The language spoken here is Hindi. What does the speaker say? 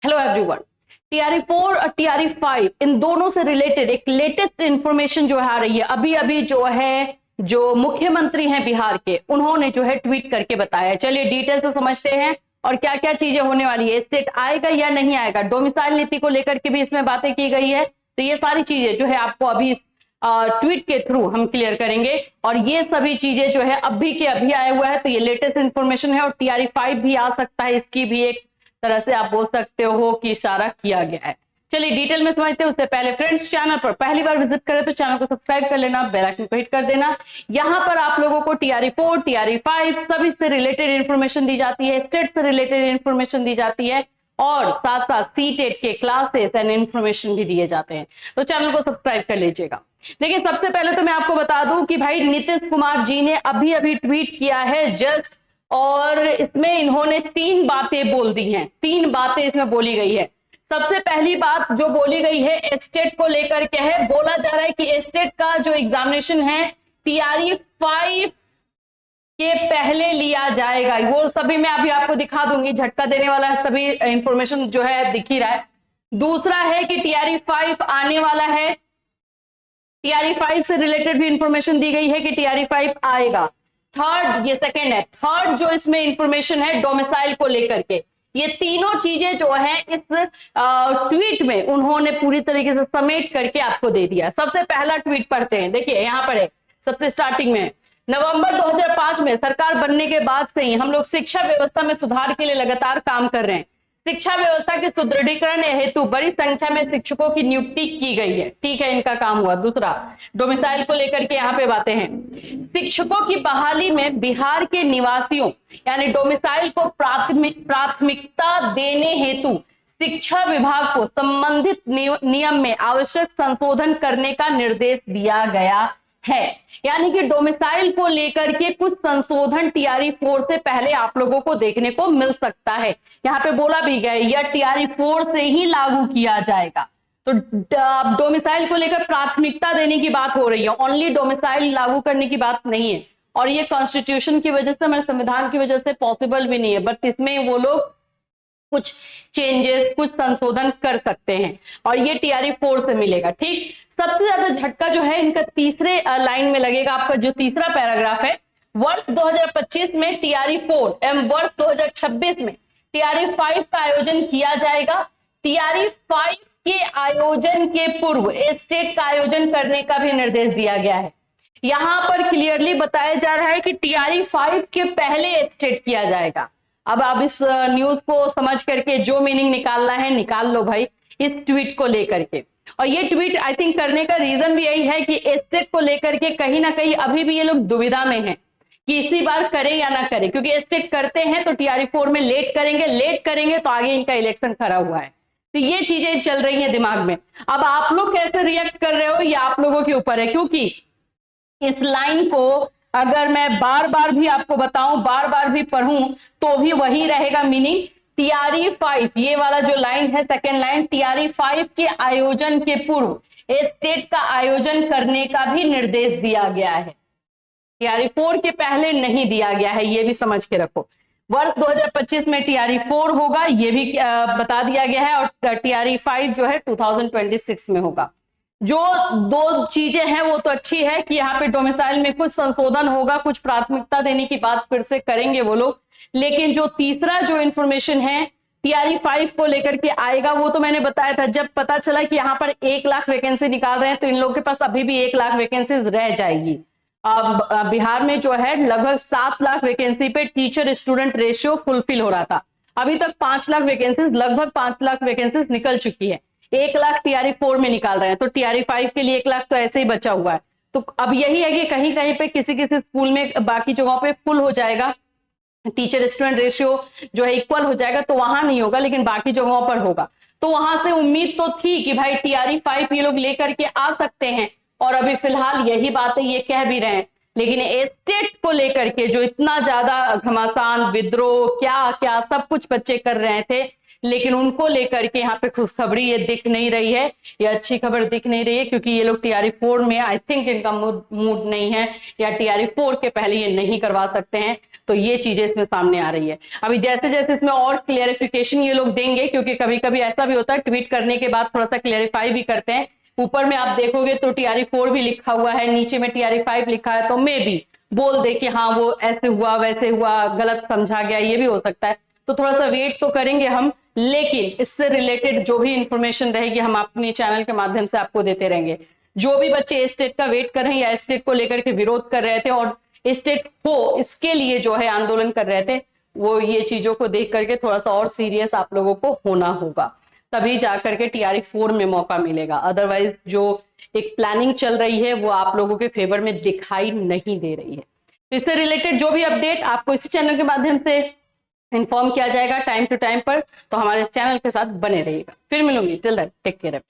Hello everyone. टीआरई 4 और टीआरई 5 इन दोनों से रिलेटेड एक लेटेस्ट इंफॉर्मेशन जो आ रही है अभी अभी जो है, जो मुख्यमंत्री हैं बिहार के, उन्होंने जो है ट्वीट करके बताया। चलिए डिटेल से समझते हैं और क्या क्या चीजें होने वाली है, स्टेट आएगा या नहीं आएगा, डोमिसाइल नीति को लेकर के भी इसमें बातें की गई है। तो ये सारी चीजें जो है आपको अभी ट्वीट के थ्रू हम क्लियर करेंगे और ये सभी चीजें जो है अभी के अभी आया हुआ है। तो ये लेटेस्ट इंफॉर्मेशन है और टीआरई 5 भी आ सकता है, इसकी भी एक तरह से आप बोल सकते हो कि इशारा किया गया है। चलिए डिटेल में समझते हैं। उससे पहले फ्रेंड्स, चैनल पर पहली बार विजिट करें तो चैनल को सब्सक्राइब कर लेना, बेल आइकन को हिट कर देना। यहां पर आप लोगों को टीआरई 4 टीआरई 5 सभी से रिलेटेड इंफॉर्मेशन दी जाती है, स्टेट से रिलेटेड इंफॉर्मेशन दी जाती है और साथ साथ सीटेट के क्लासेस एंड इंफॉर्मेशन भी दिए जाते हैं। तो चैनल को सब्सक्राइब कर लीजिएगा। देखिए सबसे पहले तो मैं आपको बता दूं कि भाई नीतीश कुमार जी ने अभी अभी ट्वीट किया है जस्ट, और इसमें इन्होंने 3 बातें बोल दी हैं। 3 बातें इसमें बोली गई है। सबसे पहली बात जो बोली गई है स्टेट को लेकर के है। बोला जा रहा है कि स्टेट का जो एग्जामिनेशन है टीआरई 5 के पहले लिया जाएगा। वो सभी मैं अभी आपको दिखा दूंगी, झटका देने वाला है, सभी इंफॉर्मेशन जो है दिख ही रहा है। दूसरा है कि टीआरई 5 आने वाला है, टीआरई 5 से रिलेटेड भी इंफॉर्मेशन दी गई है कि टीआरई 5 आएगा। थर्ड, ये सेकेंड है, थर्ड जो इसमें इंफॉर्मेशन है डोमिसाइल को लेकर के। ये तीनों चीजें जो है इस ट्वीट में उन्होंने पूरी तरीके से समेट करके आपको दे दिया। सबसे पहला ट्वीट पढ़ते हैं। देखिए यहां पर है सबसे स्टार्टिंग में, नवंबर 2005 में सरकार बनने के बाद से ही हम लोग शिक्षा व्यवस्था में सुधार के लिए लगातार काम कर रहे हैं। शिक्षा व्यवस्था के सुदृढ़ीकरण हेतु बड़ी संख्या में शिक्षकों की नियुक्ति की गई है। ठीक है, इनका काम हुआ। दूसरा, डोमिसाइल को लेकर के यहाँ पे बातें हैं। शिक्षकों की बहाली में बिहार के निवासियों यानी डोमिसाइल को प्राथमिकता देने हेतु शिक्षा विभाग को संबंधित नियम में आवश्यक संशोधन करने का निर्देश दिया गया है। यानी कि डोमिसाइल को लेकर के कुछ संशोधन टीआरई 4 से पहले आप लोगों को देखने को मिल सकता है। यहाँ पे बोला भी गया यह टीआरई 4 से ही लागू किया जाएगा। तो डोमिसाइल को लेकर प्राथमिकता देने की बात हो रही है, ओनली डोमिसाइल लागू करने की बात नहीं है। और ये कॉन्स्टिट्यूशन की वजह से, हमारे संविधान की वजह से पॉसिबल भी नहीं है, बट इसमें वो लोग कुछ चेंजेस, कुछ संशोधन कर सकते हैं और ये टीआरई 4 से मिलेगा। ठीक, सबसे ज्यादा झटका जो है इनका तीसरे लाइन में लगेगा। आपका जो तीसरा पैराग्राफ है, वर्ष 2025 में टीआरई 4 एवं वर्ष 2026 में टीआरई 5 का आयोजन किया जाएगा। टीआरई 5 के आयोजन के पूर्व स्टेट का आयोजन करने का भी निर्देश दिया गया है। यहां पर क्लियरली बताया जा रहा है कि टीआरई 5 के पहले स्टेट किया जाएगा। अब आप इस न्यूज को समझ करके जो मीनिंग निकालना है निकाल लो भाई इस ट्वीट को लेकर के। और ये ट्वीट आई थिंक करने का रीजन भी यही है कि स्टेट को लेकर के कहीं ना कहीं अभी भी ये लोग दुविधा में हैं कि इसी बार करें या ना करें, क्योंकि स्टेट करते हैं तो टीआरई 4 में लेट करेंगे तो आगे इनका इलेक्शन खड़ा हुआ है। तो ये चीजें चल रही हैं दिमाग में। अब आप लोग कैसे रिएक्ट कर रहे हो ये आप लोगों के ऊपर है, क्योंकि इस लाइन को अगर मैं बार बार भी आपको बताऊं, बार बार भी पढ़ूं तो भी वही रहेगा मीनिंग। टीआरई 5 ये वाला जो लाइन है, सेकेंड लाइन, टीआरई 5 के आयोजन के पूर्व स्टेट का आयोजन करने का भी निर्देश दिया गया है। टीआरई 4 के पहले नहीं दिया गया है, ये भी समझ के रखो। वर्ष 2025 में टीआरई 4 होगा, ये भी बता दिया गया है, और टीआरई 5 जो है 2026 में होगा। जो 2 चीजें हैं वो तो अच्छी है कि यहाँ पे डोमिसाइल में कुछ संशोधन होगा, कुछ प्राथमिकता देने की बात फिर से करेंगे वो लोग। लेकिन जो तीसरा जो इंफॉर्मेशन है टीआरई 5 को लेकर के आएगा, वो तो मैंने बताया था। जब पता चला कि यहाँ पर 1 लाख वैकेंसी निकाल रहे हैं तो इन लोगों के पास अभी भी 1 लाख वैकेंसीज रह जाएगी। अब बिहार में जो है लगभग 7 लाख वैकेंसी पे टीचर स्टूडेंट रेशियो फुलफिल हो रहा था। अभी तक 5 लाख वैकेंसीज, लगभग 5 लाख वैकेंसीज निकल चुकी है। 1 लाख टीआरई 4 में निकाल रहे हैं, तो टीआरई 5 के लिए 1 लाख तो ऐसे ही बचा हुआ है। तो अब यही है कि कहीं कहीं पे किसी किसी स्कूल में, बाकी जगहों पे फुल हो जाएगा, टीचर स्टूडेंट रेशियो जो है इक्वल हो जाएगा, तो वहां नहीं होगा लेकिन बाकी जगहों पर होगा। तो वहां से उम्मीद तो थी कि भाई टीआरई 5 ये लोग लेकर के आ सकते हैं, और अभी फिलहाल यही बातें ये कह भी रहे हैं। लेकिन स्टेट को लेकर के जो इतना ज्यादा घमासान, विद्रोह, क्या क्या सब कुछ बच्चे कर रहे थे, लेकिन उनको लेकर के यहाँ पे खुशखबरी ये दिख नहीं रही है, ये अच्छी खबर दिख नहीं रही है, क्योंकि ये लोग टीआरई 4 में आई थिंक इनका मूड नहीं है, या टीआरई 4 के पहले ये नहीं करवा सकते हैं। तो ये चीजें इसमें सामने आ रही है। अभी जैसे जैसे इसमें और क्लियरिफिकेशन ये लोग देंगे, क्योंकि कभी कभी ऐसा भी होता है ट्वीट करने के बाद थोड़ा सा क्लियरिफाई भी करते हैं। ऊपर में आप देखोगे तो टीआरई 4 भी लिखा हुआ है, नीचे में टीआरई 5 लिखा है, तो मे भी बोल दे कि हाँ वो ऐसे हुआ वैसे हुआ, गलत समझा गया, ये भी हो सकता है। तो थोड़ा सा वेट तो करेंगे हम, लेकिन इससे रिलेटेड जो भी इंफॉर्मेशन रहेगी हम अपने चैनल के माध्यम से आपको देते रहेंगे। जो भी बच्चे स्टेट का वेट कर रहे हैं या स्टेट को लेकर के विरोध कर रहे थे और स्टेट हो इसके लिए जो है आंदोलन कर रहे थे, वो ये चीजों को देख करके थोड़ा सा और सीरियस आप लोगों को होना होगा, तभी जाकर के टीआरई 4 में मौका मिलेगा। अदरवाइज जो एक प्लानिंग चल रही है वो आप लोगों के फेवर में दिखाई नहीं दे रही है। तो इससे रिलेटेड जो भी अपडेट आपको इसी चैनल के माध्यम से इन्फॉर्म किया जाएगा टाइम टू टाइम पर, तो हमारे चैनल के साथ बने रहिएगा। फिर मिलूंगी, टिल दैट टेक केयर।